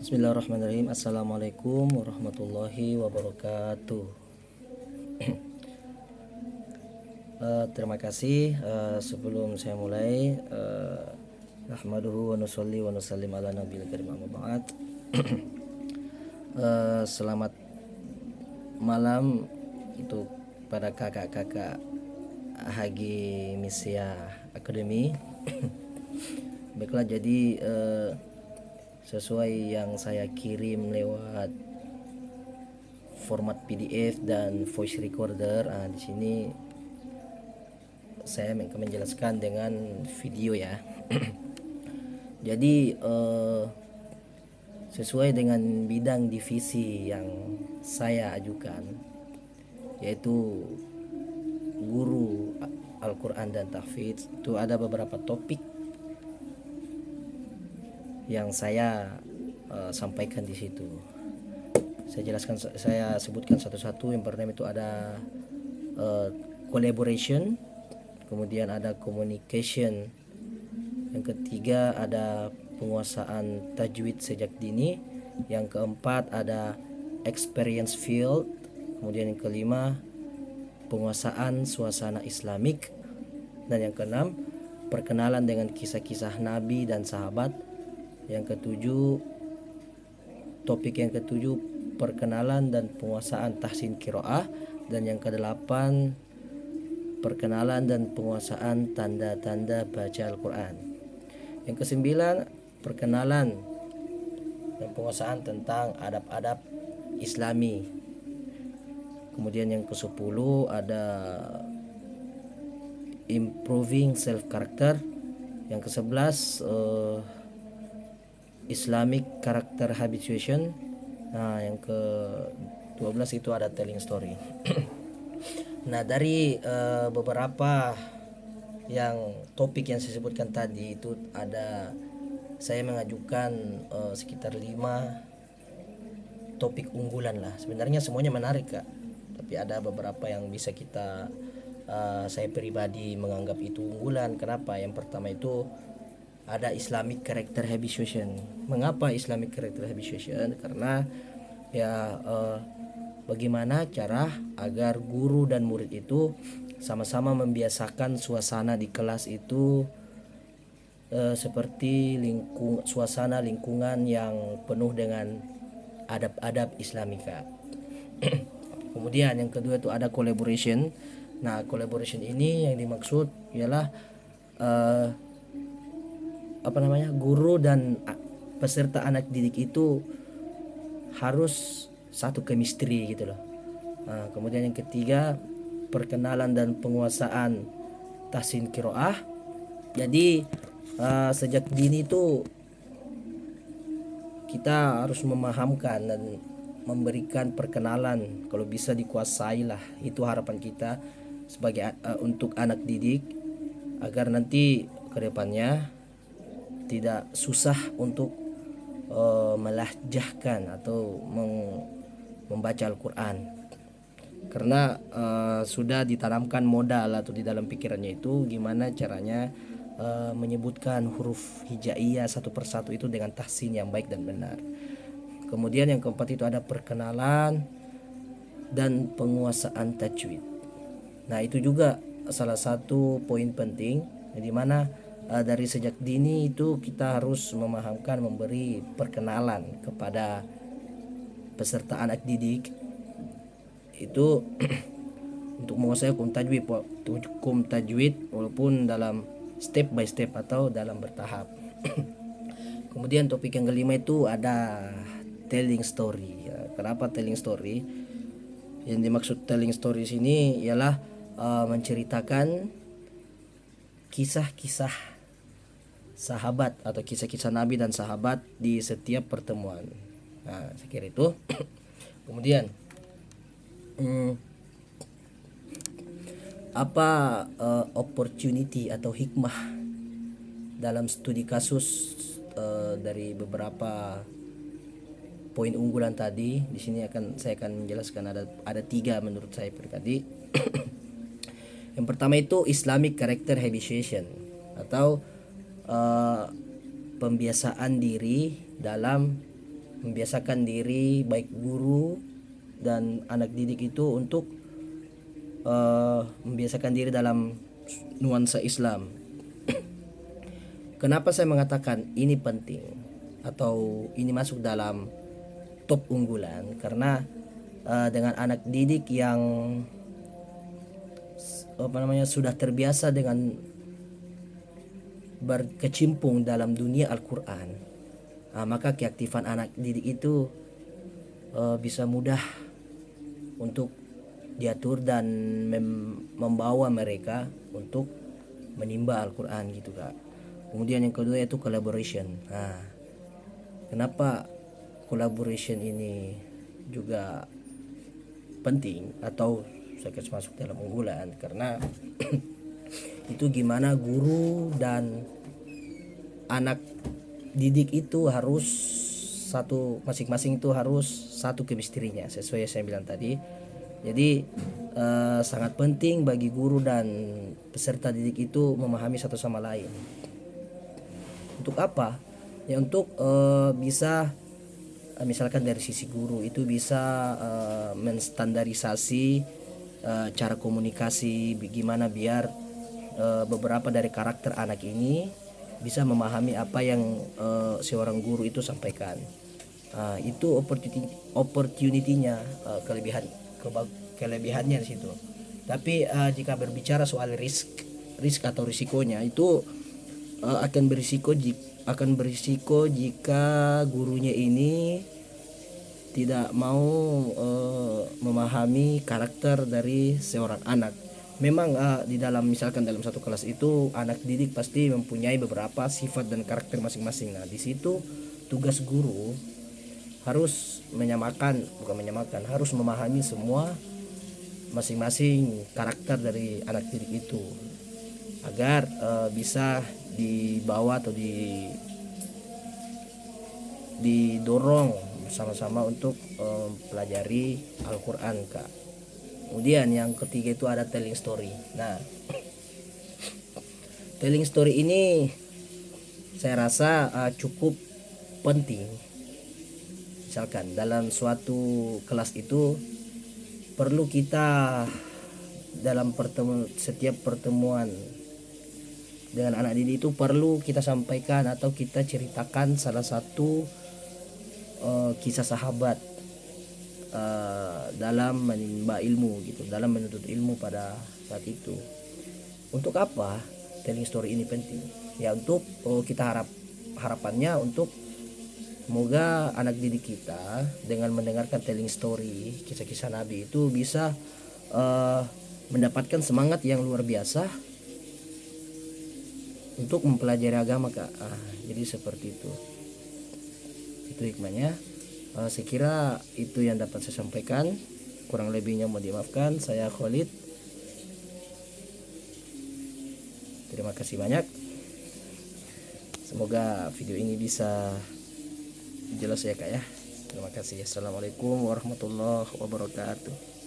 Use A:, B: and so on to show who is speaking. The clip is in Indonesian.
A: Bismillahirrahmanirrahim. Assalamualaikum warahmatullahi wabarakatuh. Terima kasih. Sebelum saya mulai, nahmaduhu wa nusalli wa nusallim ala nabiyil karim amma ba'd. Selamat malam untuk pada kakak-kakak Hagi Misia Academy. Baiklah, jadi sesuai yang saya kirim lewat format PDF dan voice recorder, di sini saya akan menjelaskan dengan video ya. Jadi sesuai dengan bidang divisi yang saya ajukan, yaitu guru Al-Quran dan Tahfidz, itu ada beberapa topik yang saya sampaikan di situ. Saya sebutkan satu-satu. Yang pertama itu ada collaboration, kemudian ada communication, yang ketiga ada penguasaan tajwid sejak dini, yang keempat ada experience field, kemudian yang kelima penguasaan suasana Islamik, dan yang keenam perkenalan dengan kisah-kisah Nabi dan sahabat. Yang ketujuh, topik yang ketujuh perkenalan dan penguasaan tahsin qiraah, dan yang kedelapan perkenalan dan penguasaan tanda-tanda baca Al-Quran. Yang kesembilan perkenalan dan penguasaan tentang adab-adab Islami. Kemudian yang ke-10 ada improving self character. Yang ke-11 Islamic character habituation. Yang ke-12 itu ada telling story. Nah, dari beberapa yang topik yang saya sebutkan tadi itu ada, saya mengajukan sekitar 5 topik unggulan lah. Sebenarnya semuanya menarik, Kak, tapi ada beberapa yang bisa kita saya pribadi menganggap itu unggulan. Kenapa? Yang pertama itu ada Islamic character habituation. Mengapa Islamic character habituation? Karena ya bagaimana cara agar guru dan murid itu sama-sama membiasakan suasana di kelas itu seperti suasana lingkungan yang penuh dengan adab-adab Islamika. Kemudian yang kedua itu ada collaboration. Nah, collaboration ini yang dimaksud ialah guru dan peserta anak didik itu harus satu chemistry gitu loh. Kemudian yang ketiga perkenalan dan penguasaan tahsin qiraah. Jadi sejak dini itu kita harus memahamkan dan memberikan perkenalan, kalau bisa dikuasai lah. Itu harapan kita sebagai untuk anak didik, agar nanti kedepannya tidak susah untuk melahjahkan atau membaca Al-Quran, karena sudah ditanamkan modal atau di dalam pikirannya itu gimana caranya menyebutkan huruf hijaiyah satu persatu itu dengan tahsin yang baik dan benar. Kemudian yang keempat itu ada perkenalan dan penguasaan tajwid. Nah, itu juga salah satu poin penting, di mana dari sejak dini itu kita harus memahamkan, memberi perkenalan kepada peserta anak didik itu untuk menguasai hukum tajwid walaupun dalam step by step atau dalam bertahap. Kemudian topik yang kelima itu ada telling story. Kenapa telling story? Yang dimaksud telling story sini ialah menceritakan kisah-kisah sahabat atau kisah-kisah Nabi dan sahabat di setiap pertemuan. Nah, saya kira itu. Kemudian apa opportunity atau hikmah dalam studi kasus dari beberapa poin unggulan tadi? Di sini saya akan menjelaskan ada 3 menurut saya pribadi. Yang pertama itu Islamic character habituation atau pembiasaan diri dalam membiasakan diri baik guru dan anak didik itu untuk membiasakan diri dalam nuansa Islam. Kenapa saya mengatakan ini penting atau ini masuk dalam top unggulan? Karena dengan anak didik yang sudah terbiasa dengan berkecimpung dalam dunia Al-Quran, maka keaktifan anak didik itu bisa mudah untuk diatur dan membawa mereka untuk menimba Al-Quran gitu Kak. Kemudian yang kedua yaitu collaboration. Kenapa collaboration ini juga penting atau saya kasih masuk dalam unggulan? Karena itu gimana guru dan anak didik itu harus masing-masing itu harus satu chemistry-nya sesuai yang saya bilang tadi. Jadi sangat penting bagi guru dan peserta didik itu memahami satu sama lain. Untuk apa? Ya untuk bisa misalkan dari sisi guru itu bisa menstandarisasi cara komunikasi, gimana biar beberapa dari karakter anak ini bisa memahami apa yang seorang guru itu sampaikan. Itu opportunity-nya, kelebihannya di situ. Tapi jika berbicara soal risk atau risikonya itu akan berisiko jika gurunya ini tidak mau memahami karakter dari seorang anak. Memang di dalam misalkan dalam satu kelas itu anak didik pasti mempunyai beberapa sifat dan karakter masing-masing. Nah, di situ tugas guru harus harus memahami semua masing-masing karakter dari anak didik itu agar bisa dibawa atau didorong bersama-sama untuk pelajari Al-Quran Kak. Kemudian yang ketiga itu ada telling story. Nah, telling story ini saya rasa cukup penting. Misalkan dalam suatu kelas itu perlu kita dalam setiap pertemuan dengan anak didik itu perlu kita sampaikan atau kita ceritakan salah satu kisah sahabat dalam menimba ilmu gitu, dalam menuntut ilmu pada saat itu. Untuk apa telling story ini penting? Ya untuk kita harapannya untuk semoga anak didik kita dengan mendengarkan telling story kisah-kisah Nabi itu bisa mendapatkan semangat yang luar biasa untuk mempelajari agama Kak. Jadi seperti itu hikmahnya. Saya kira itu yang dapat saya sampaikan, kurang lebihnya mau dimaafkan. Saya Khalid, terima kasih banyak. Semoga video ini bisa jelas ya Kak ya. Terima kasih. Assalamualaikum warahmatullahi wabarakatuh.